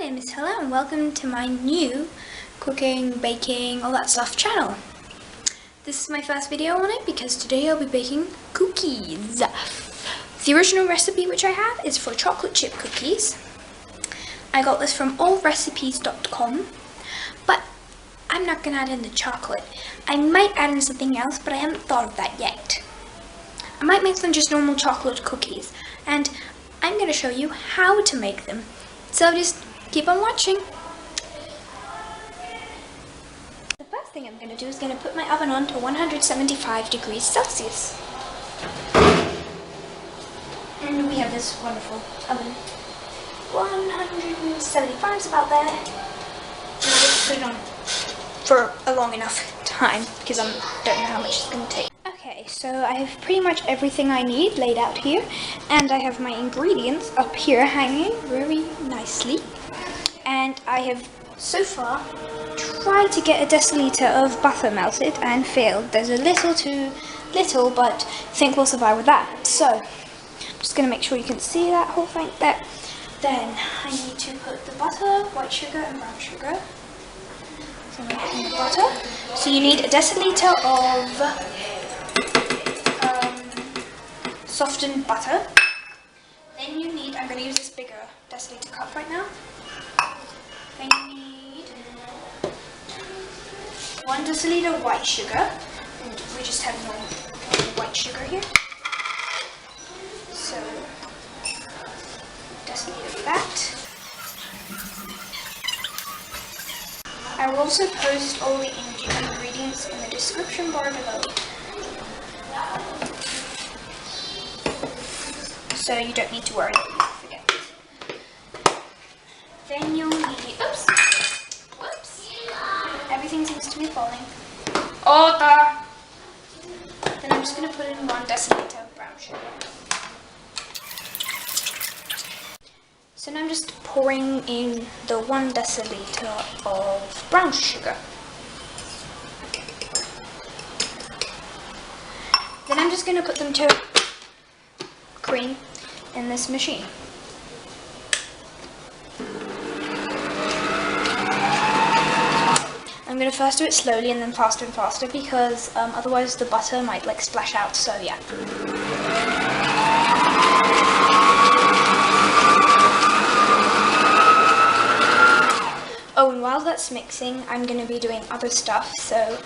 name is Hella and welcome to my new cooking, baking, all that stuff channel. This is my first video on it because today I'll be baking cookies. The original recipe which I have is for chocolate chip cookies. I got this from allrecipes.com, but I'm not going to add in the chocolate. I might add in something else, but I haven't thought of that yet. I might make them just normal chocolate cookies, and I'm going to show you how to make them. So just keep on watching. The first thing I'm going to do is going to put my oven on to 175 degrees Celsius. And we have this wonderful oven. 175 is about there. And I'll just put it on for a long enough time because I don't know how much it's going to take. Okay, so I have pretty much everything I need laid out here, and I have my ingredients up here hanging very nicely, and I have so far tried to get a deciliter of butter melted and failed. There's a little too little, but I think we'll survive with that. So I'm just going to make sure you can see that whole thing there. Then I need to put the butter, white sugar and brown sugar. So I'm putting the butter. So you need a deciliter of softened butter. Then you need, I'm going to use this bigger deciliter cup right now. Then you need 1 deciliter white sugar. And we just have normal white sugar here. So, deciliter of that. I will also post all the ingredients in the description bar below, so you don't need to worry that you forget. Then you'll need, whoops, everything seems to be falling. Then I'm just going to put in 1 deciliter of brown sugar. So now I'm just pouring in the 1 deciliter of brown sugar. Then I'm just going to put them to cream in this machine. I'm going to first do it slowly and then faster and faster because otherwise the butter might like splash out, so yeah. Oh, and while that's mixing, I'm going to be doing other stuff, so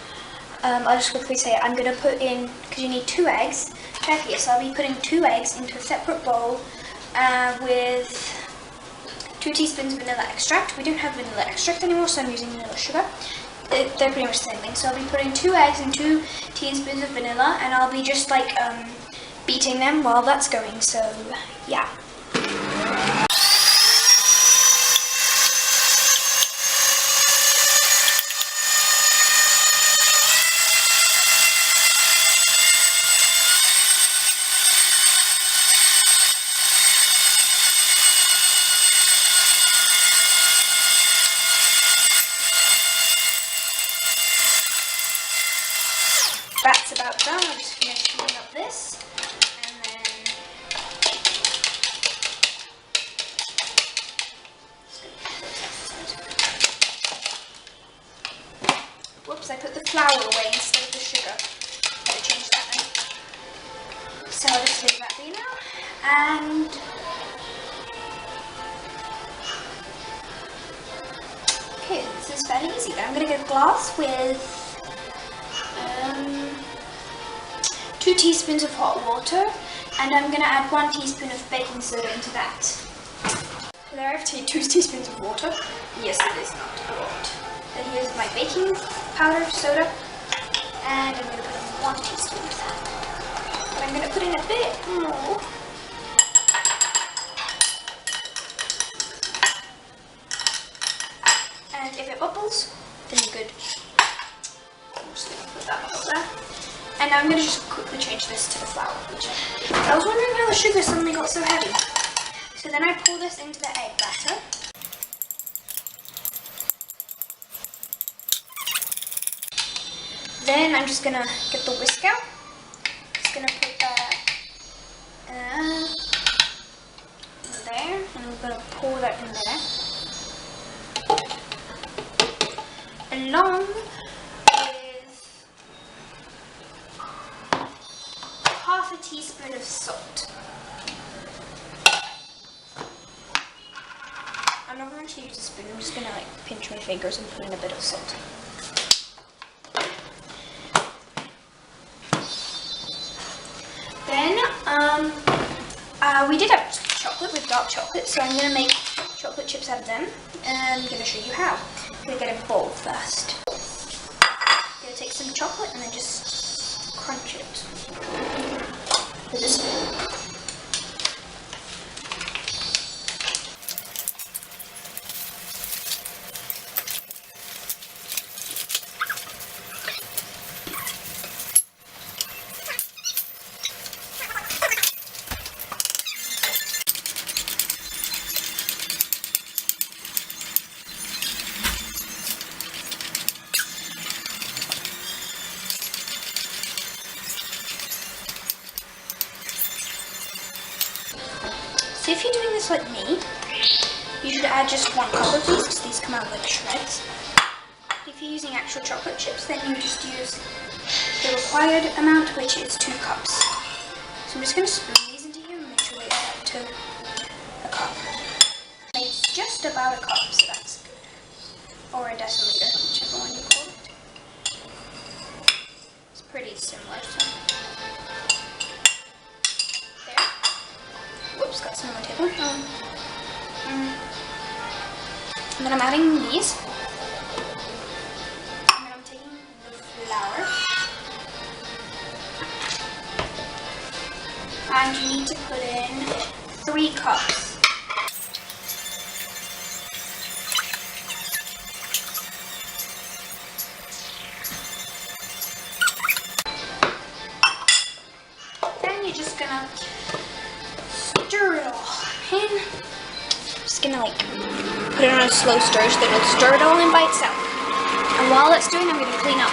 I'll just quickly say I'm going to put in, because you need 2 eggs, here, so I'll be putting 2 eggs into a separate bowl with 2 teaspoons vanilla extract. We don't have vanilla extract anymore, so I'm using vanilla sugar. They're pretty much the same thing, so I'll be putting 2 eggs and 2 teaspoons of vanilla, and I'll be just like beating them while that's going, so yeah. That's about done. I'm just going to clean up this, and then whoops, I put the flour away instead of the sugar. Better change that then. So I'll just leave that be now, and okay, this is fairly easy. Then I'm going to get a glass with 2 teaspoons of hot water, and I'm going to add 1 teaspoon of baking soda into that. So there I have 2 teaspoons of water. Yes, it is not a lot. Then here's my baking powder soda, and I'm going to put in 1 teaspoon of that. But I'm going to put in a bit more. And if it bubbles, then you're good. I'm just going to put that bubble there. And now I'm going to just quickly change this to the flour. I was wondering how the sugar suddenly got so heavy. So then I pour this into the egg batter. Then I'm just going to get the whisk out. Just going to put that there. And we're going to pour that in there. along with half a teaspoon of salt. I'm not going to use a spoon, I'm just going to like pinch my fingers and put in a bit of salt. Then, we did have chocolate with dark chocolate, so I'm going to make chocolate chips out of them, and I'm going to show you how. I'm going to get a bowl first. I'm going to take some chocolate and then just crunch it with a spoon. So if you're doing this like me, you should add just 1 cup of these because these come out like shreds. If you're using actual chocolate chips, then you just use the required amount, which is 2 cups. So I'm just going to spoon these into here and make sure they add up to a cup. It's just about a cup, so that's good. Or a deciliter, whichever one you call it. It's pretty similar, so. Whoops, got some on my table. And then I'm adding these. And then I'm taking the flour. And you need to put in 3 cups. Then you're just gonna stir it all in. Just gonna like put it on a slow stir so that it'll stir it all in by itself. And while it's doing, I'm gonna clean up.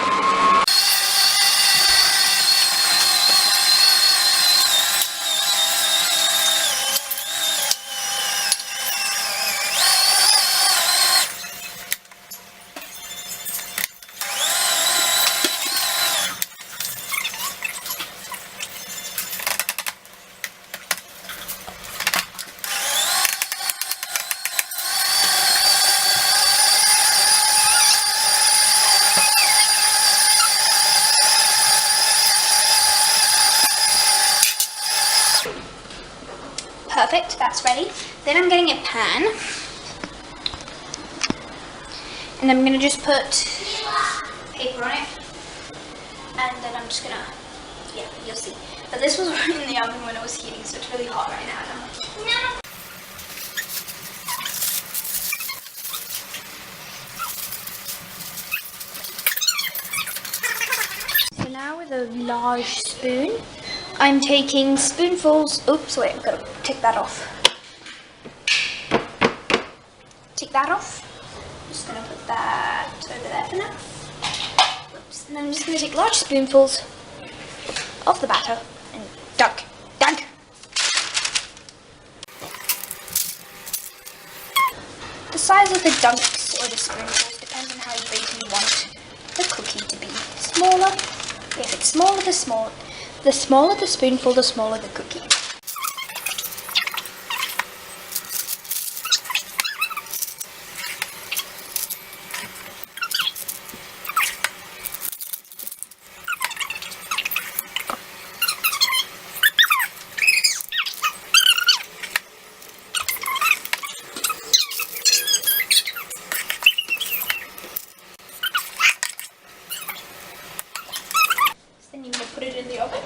Perfect, that's ready. Then I'm getting a pan. And I'm gonna just put paper on it. And then I'm just gonna, yeah, you'll see. But this was in the oven when it was heating, so it's really hot right now. So now with a large spoon, I'm taking spoonfuls, oops, wait, I've got to take that off. Take that off. I'm just going to put that over there for now. Oops. And then I'm just going to take large spoonfuls of the batter and dunk. Dunk! The size of the dunks or the spoonfuls depends on how big you want the cookie to be. Smaller, if it's smaller, the smaller the spoonful, the smaller the cookie. Then you're going to put it in the oven.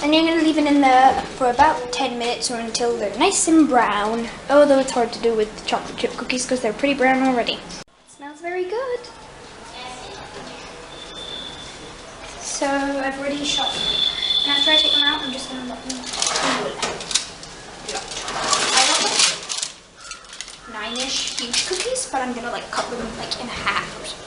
And you're going to leave it in there for about 10 minutes or until they're nice and brown. Although it's hard to do with chocolate chip cookies because they're pretty brown already. It smells very good. So I've already shot them. And after I take them out, I'm just going to let them cool. I got like 9-ish huge cookies, but I'm going to like cut them like in half or something.